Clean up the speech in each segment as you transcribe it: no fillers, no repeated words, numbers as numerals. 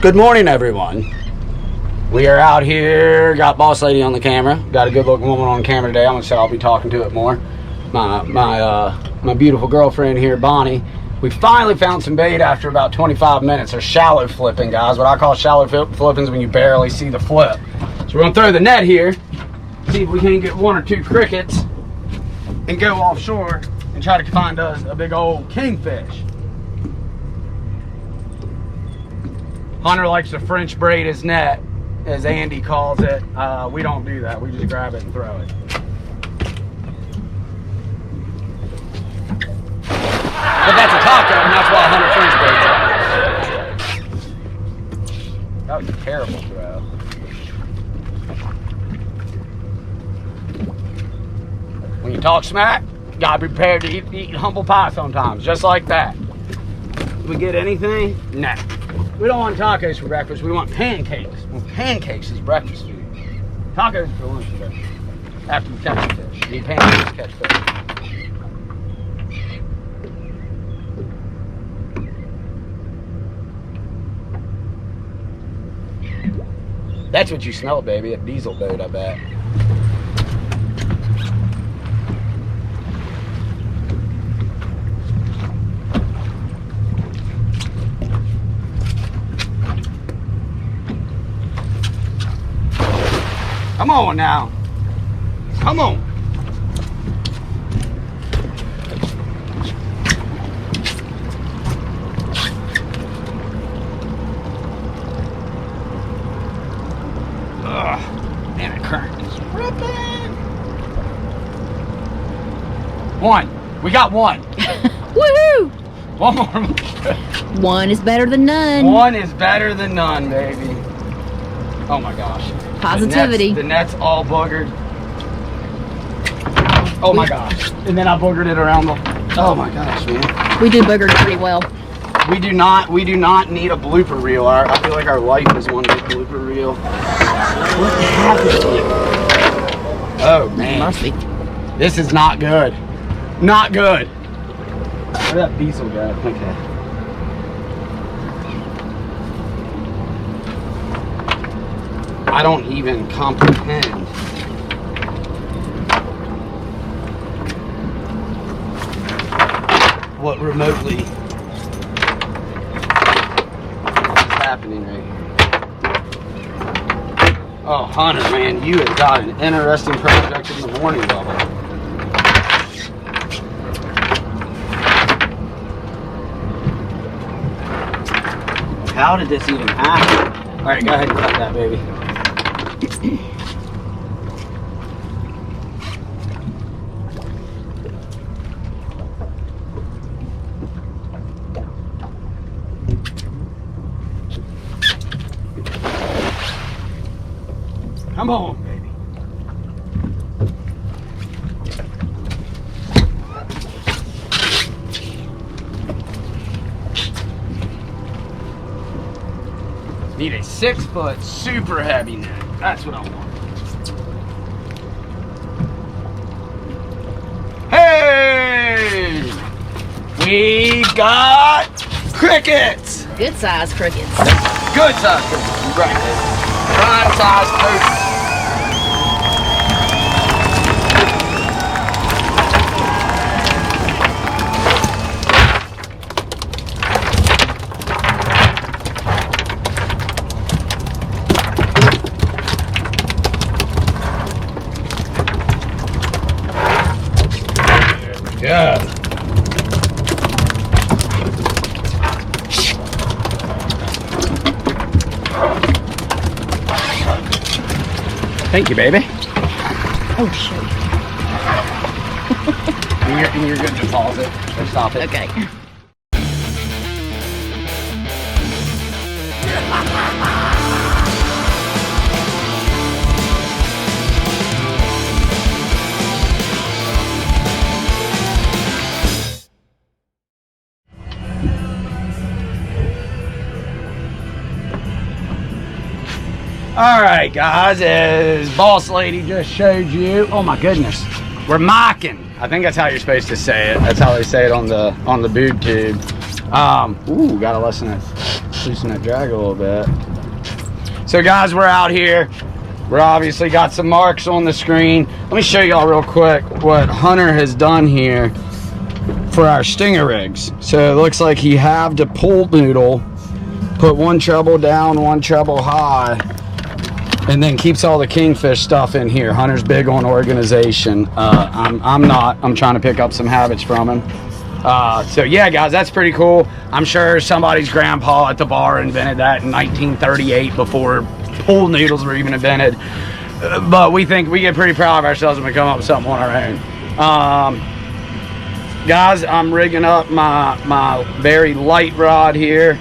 Good morning, everyone. We are out here, got Boss Lady on the camera, got a good looking woman on camera today. I'm gonna say I'll be talking to it more. My beautiful girlfriend here, Bonnie. We finally found some bait after about 25 minutes. They're shallow flipping, guys. What I call shallow flipping is when you barely see the flip. So we're gonna throw the net here, see if we can get one or two crickets, and go offshore and try to find us a big old kingfish. Hunter likes to French braid his net, as Andy calls it. We don't do that. We just grab it and throw it. But that's a taco, and that's why Hunter French braids it. That was a terrible throw. When you talk smack, you gotta be prepared to eat humble pie sometimes, just like that. Do we get anything? Nah. We don't want tacos for breakfast, we want pancakes. Well, pancakes is breakfast food. Tacos for lunch today. After we catch the fish. You need pancakes to catch fish. That's what you smell, baby. A diesel boat, I bet. Come on now. Come on. Ugh. Man, the current is ripping. One. We got one. Woohoo! One more. One is better than none. One is better than none, baby. Oh my gosh. Positivity. The net's all boogered. Oh my gosh. And then I boogered it around the... Oh my gosh, man. We do booger pretty well. We do not need a blooper reel. I feel like our life is one big blooper reel. What happened here? Oh man. Mercy. This is not good. Not good. Where'd that diesel go? Okay. I don't even comprehend. What remotely is happening right here. Oh, Hunter, man, you have got an interesting project in the morning, Bubba. How did this even happen? All right, go ahead and cut that, baby. Come on, baby. Need a 6-foot super heavy net. That's what I want. Hey! We got crickets! Good size crickets. Good size crickets. Right. Prime size crickets. Yeah. Thank you, baby. Oh, shoot. and you're good to pause it or stop it. Okay. All right, guys, as Boss Lady just showed you, oh my goodness, we're mocking. I think that's how you're supposed to say it. That's how they say it on the boob tube. Ooh, got a lesson. Loosen that drag a little bit. So guys, we're out here. We're obviously got some marks on the screen. Let me show y'all real quick what Hunter has done here for our stinger rigs. So it looks like he halved a pull noodle, put one treble down, one treble high, and then keeps all the kingfish stuff in here. Hunter's big on organization. I'm not. I'm trying to pick up some habits from him. So yeah, guys, that's pretty cool. I'm sure somebody's grandpa at the bar invented that in 1938 before pool noodles were even invented. But we think we get pretty proud of ourselves when we come up with something on our own. Guys, I'm rigging up my very light rod here.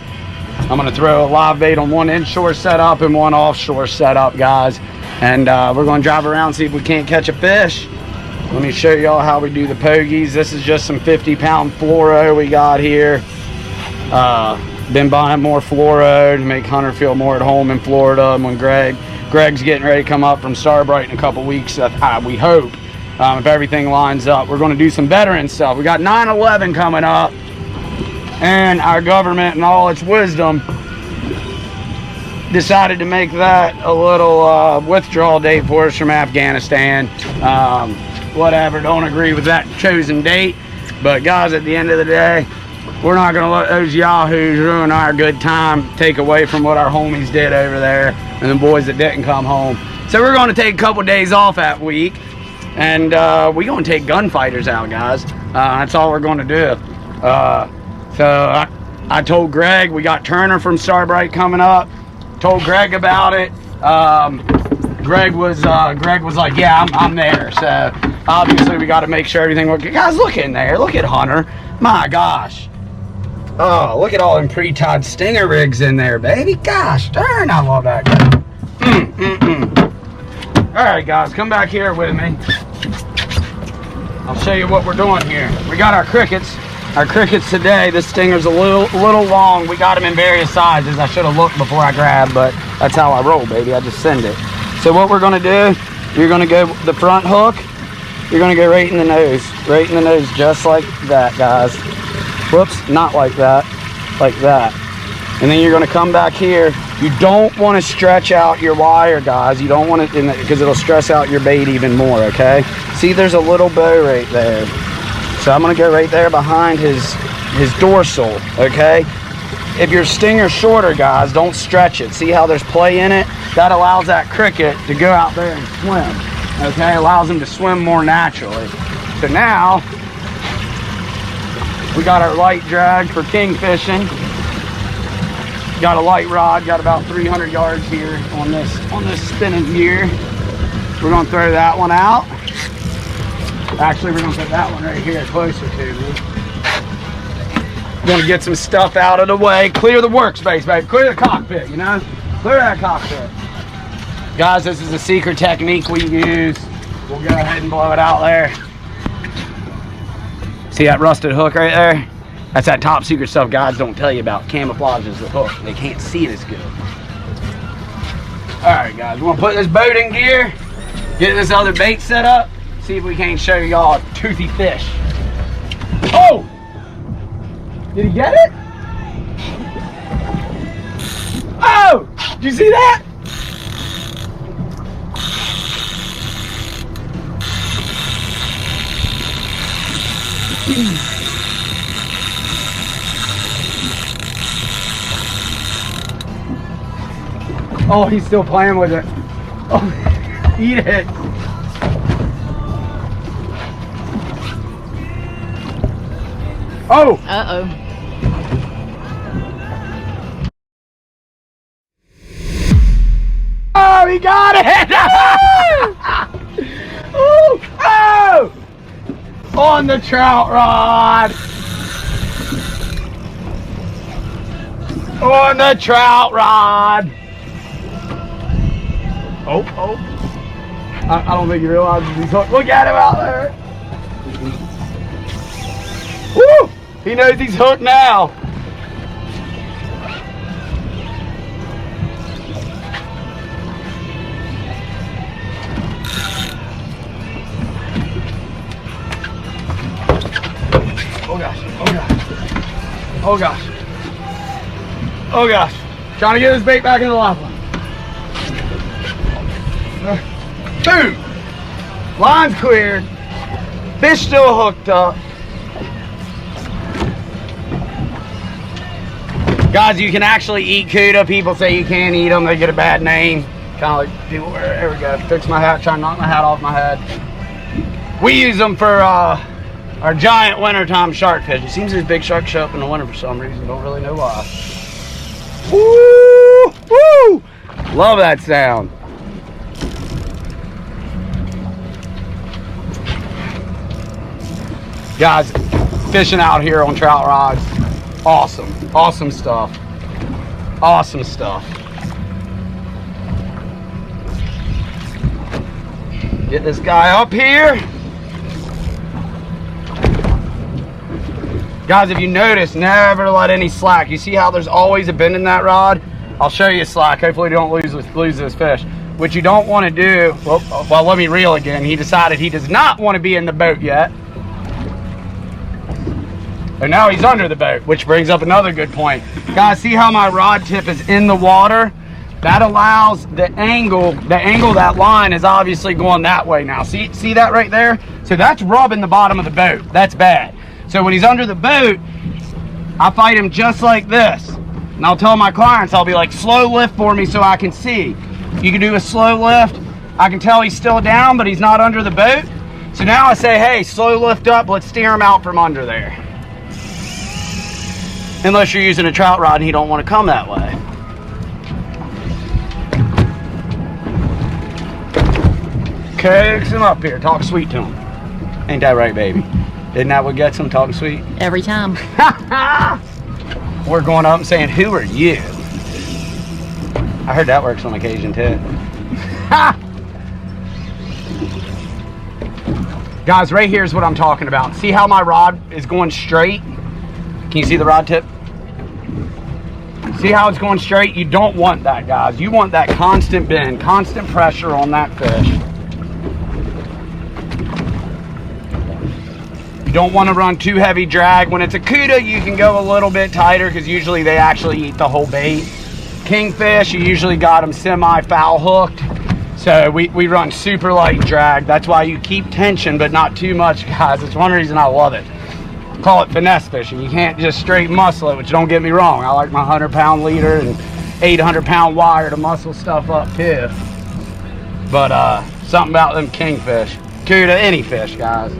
I'm gonna throw a live bait on one inshore setup and one offshore setup, guys. And we're gonna drive around, see if we can't catch a fish. Let me show y'all how we do the pogies. This is just some 50-pound fluoro we got here. Been buying more fluoro to make Hunter feel more at home in Florida. And when Greg's getting ready to come up from Starbright in a couple weeks, we hope, if everything lines up, we're gonna do some veteran stuff. We got 9/11 coming up, and our government in all its wisdom decided to make that a little withdrawal date for us from Afghanistan. Whatever, don't agree with that chosen date, but guys, at the end of the day, we're not gonna let those yahoos ruin our good time, take away from what our homies did over there and the boys that didn't come home. So we're gonna take a couple days off that week, and we're gonna take gunfighters out, guys. That's all we're gonna do. So I told Greg, we got Turner from Starbright coming up. Told Greg about it. Greg was like, yeah, I'm there. So obviously we got to make sure everything works. Guys, look in there. Look at Hunter. My gosh. Oh, look at all them pre-tied stinger rigs in there, baby. Gosh darn, I love that guy. All right, guys, come back here with me. I'll show you what we're doing here. We got our crickets. Our crickets today, this stinger's a little long. We got them in various sizes. I should have looked before I grabbed, but that's how I roll, baby. I just send it. So what we're gonna do, you're gonna go the front hook, you're gonna go right in the nose, just like that, guys. Whoops, not like that, like that. And then you're gonna come back here. You don't wanna stretch out your wire, guys. You don't want to, because it'll stress out your bait even more, okay? See, there's a little bow right there. So I'm gonna go right there behind his dorsal, okay? If your stinger's shorter, guys, don't stretch it. See how there's play in it? That allows that cricket to go out there and swim, okay? Allows him to swim more naturally. So now, we got our light drag for king fishing. Got a light rod, got about 300 yards here on this spinning gear. We're gonna throw that one out. Actually, we're gonna put that one right here closer to me. We're gonna get some stuff out of the way. Clear the workspace, baby. Clear the cockpit, you know? Clear that cockpit. Guys, this is a secret technique we use. We'll go ahead and blow it out there. See that rusted hook right there? That's that top secret stuff guys don't tell you about. Camouflage is the hook. They can't see it as good. All right, guys, we're gonna put this boat in gear, get this other bait set up, see if we can't show y'all a toothy fish. Oh! Did he get it? Oh! Did you see that? Oh, he's still playing with it. Oh, eat it. Oh! Uh-oh. Oh, he got it! Oh! Oh! On the trout rod! On the trout rod! Oh, oh. I don't think he realizes he's hooked. Look at him out there! Woo! He knows he's hooked now. Oh gosh, oh gosh, oh gosh. Oh gosh. Trying to get this bait back in the lifeline. Boom. Line's cleared. Fish still hooked up. Guys, you can actually eat cuda. People say you can't eat them. They get a bad name. Kind of like people, there we go. Fix my hat, try to knock my hat off my head. We use them for our giant wintertime shark fish. It seems these big sharks show up in the winter for some reason. Don't really know why. Woo! Woo! Love that sound. Guys, fishing out here on trout rods. Awesome. Awesome stuff. Awesome stuff. Get this guy up here. Guys, if you notice, never let any slack. You see how there's always a bend in that rod? I'll show you slack. Hopefully you don't lose this fish. What you don't want to do, well, let me reel again. He decided he does not want to be in the boat yet. And now he's under the boat, which brings up another good point. Guys, see how my rod tip is in the water? That allows the angle of that line is obviously going that way now. See that right there? So that's rubbing the bottom of the boat. That's bad. So when he's under the boat, I fight him just like this. And I'll tell my clients, I'll be like, slow lift for me so I can see. You can do a slow lift. I can tell he's still down, but he's not under the boat. So now I say, hey, slow lift up. Let's steer him out from under there. Unless you're using a trout rod and he don't want to come that way. Coax him up here. Talk sweet to him. Ain't that right, baby? Isn't that what gets him? Talking sweet? Every time. We're going up and saying, who are you? I heard that works on occasion too. Guys, right here is what I'm talking about. See how my rod is going straight? Can you see the rod tip? See how it's going straight? You don't want that, guys. You want that constant bend, constant pressure on that fish. You don't want to run too heavy drag. When it's a cuda, you can go a little bit tighter because usually they actually eat the whole bait. Kingfish, you usually got them semi-foul hooked. So we run super light drag. That's why you keep tension, but not too much, guys. It's one reason I love it. Call it finesse fishing. You can't just straight muscle it, which don't get me wrong. I like my 100-pound leader and 800-pound wire to muscle stuff up too. But something about them kingfish. Cuda, any fish, guys.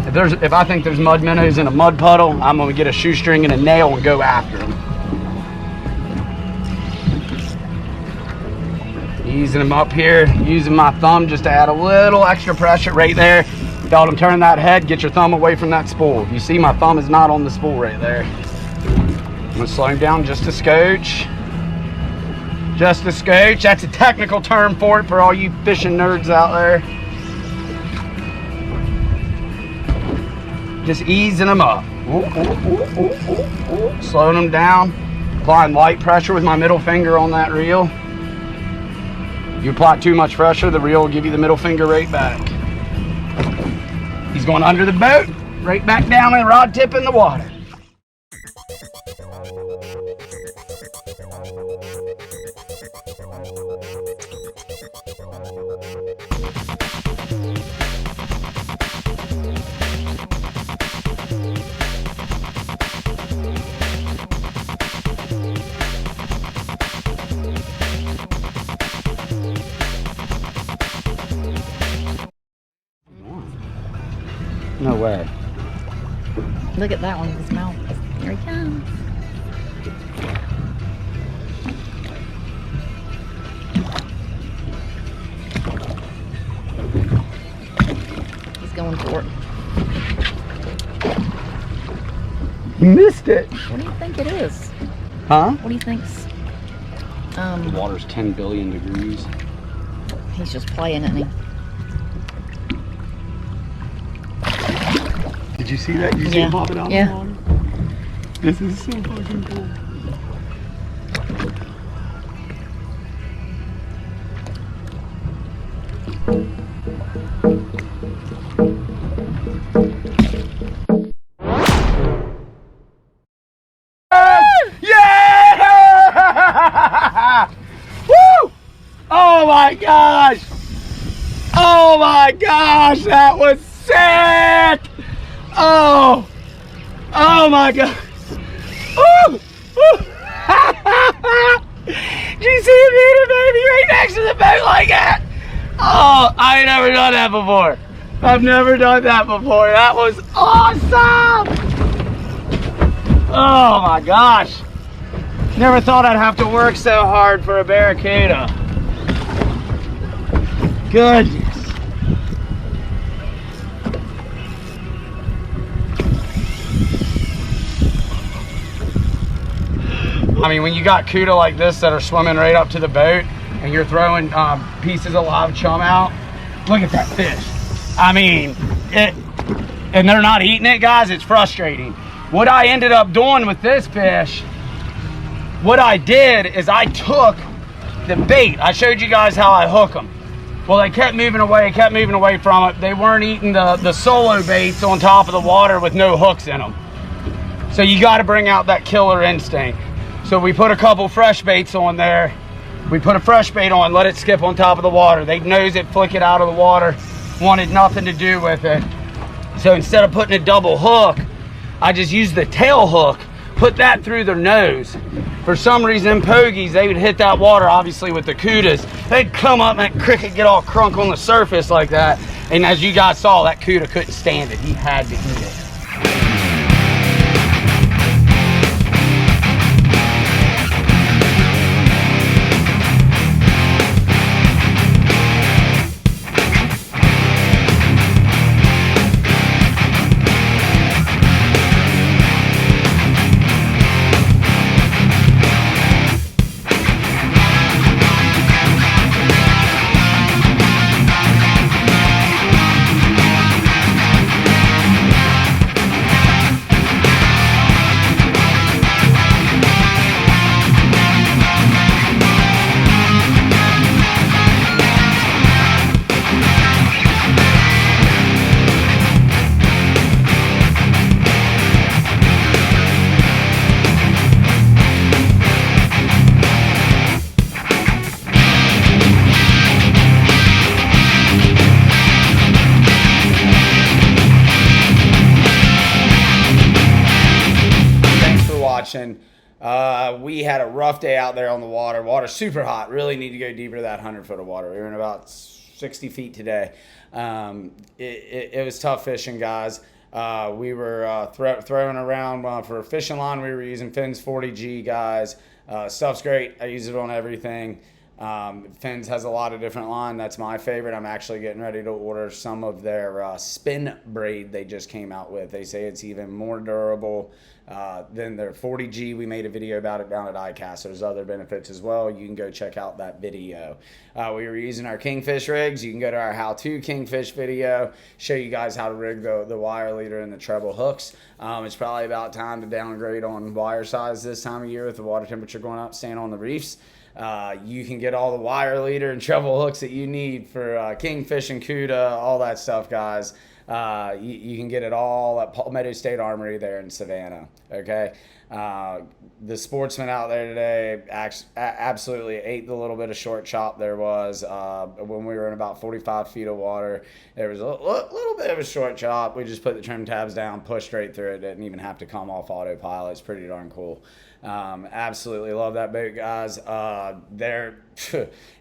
If I think there's mud minnows in a mud puddle, I'm gonna get a shoestring and a nail and go after them. Easing them up here, using my thumb just to add a little extra pressure right there. Felt him turn that head, get your thumb away from that spool. You see my thumb is not on the spool right there. I'm gonna slow him down just a scotch. Just a scotch. That's a technical term for it for all you fishing nerds out there. Just easing them up. Slowing them down. Applying light pressure with my middle finger on that reel. You apply too much pressure, the reel will give you the middle finger right back. He's going under the boat, right back down and rod tip in the water. No way. Look at that one with his mouth. Here he comes. He's going for it. You missed it. What do you think it is? Huh? What do you think's? The water's 10 billion degrees. He's just playing, isn't he? Did you see that? You see him popping out of the water? This is so fucking cool. Yeah! gosh. Oh my gosh, that was sick. Oh my god. Ooh. Did you see a meter baby right next to the boat like that? Oh, I ain't never done that before. I've never done that before. That was awesome. Oh my gosh. Never thought I'd have to work so hard for a Barracuda. Goodness. I mean, when you got Cuda like this that are swimming right up to the boat and you're throwing pieces of live chum out, look at that fish. I mean, and they're not eating it, guys. It's frustrating. What I ended up doing with this fish, what I did is I took the bait. I showed you guys how I hook them. Well, they kept moving away from it. They weren't eating the solo baits on top of the water with no hooks in them. So you got to bring out that killer instinct. So we put a couple fresh baits on there. We put a fresh bait on, let it skip on top of the water. They nose it, flick it out of the water, wanted nothing to do with it. So instead of putting a double hook, I just used the tail hook, put that through their nose. For some reason, pogies, they would hit that water, obviously with the Cudas. They'd come up and that cricket get all crunk on the surface like that. And as you guys saw, that Cuda couldn't stand it. He had to eat it. We had a rough day out there on the water. Water's super hot. Really need to go deeper to that 100 foot of water. We were in about 60 feet today. It was tough fishing, guys. We were throwing around for a fishing line. We were using Finn's 40G, guys. Stuff's great. I use it on everything. Finn's has a lot of different line. That's my favorite. I'm actually getting ready to order some of their spin braid they just came out with. They say it's even more durable than their 40G. We made a video about it down at iCast. There's other benefits as well. You can go check out that video. We were using our Kingfish rigs. You can go to our how-to Kingfish video, show you guys how to rig the wire leader and the treble hooks. It's probably about time to downgrade on wire size this time of year with the water temperature going up, staying on the reefs. You can get all the wire leader and treble hooks that you need for Kingfish and Cuda, all that stuff, guys. You can get it all at Palmetto State Armory there in Savannah. Okay, the sportsman out there today absolutely ate the little bit of short chop there was when we were in about 45 feet of water. There was a little bit of a short chop. We just put the trim tabs down, pushed straight through it. Didn't even have to come off autopilot. It's pretty darn cool. Absolutely love that boat, guys.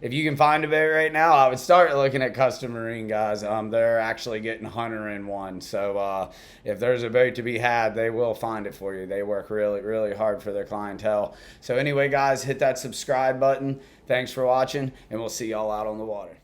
If you can find a boat right now, I would start looking at Custom Marine, guys. They're actually getting hunter in one. So if there's a boat to be had, they will find it for you. They work really, really hard for their clientele. So anyway, guys, hit that subscribe button. Thanks for watching, and we'll see y'all out on the water.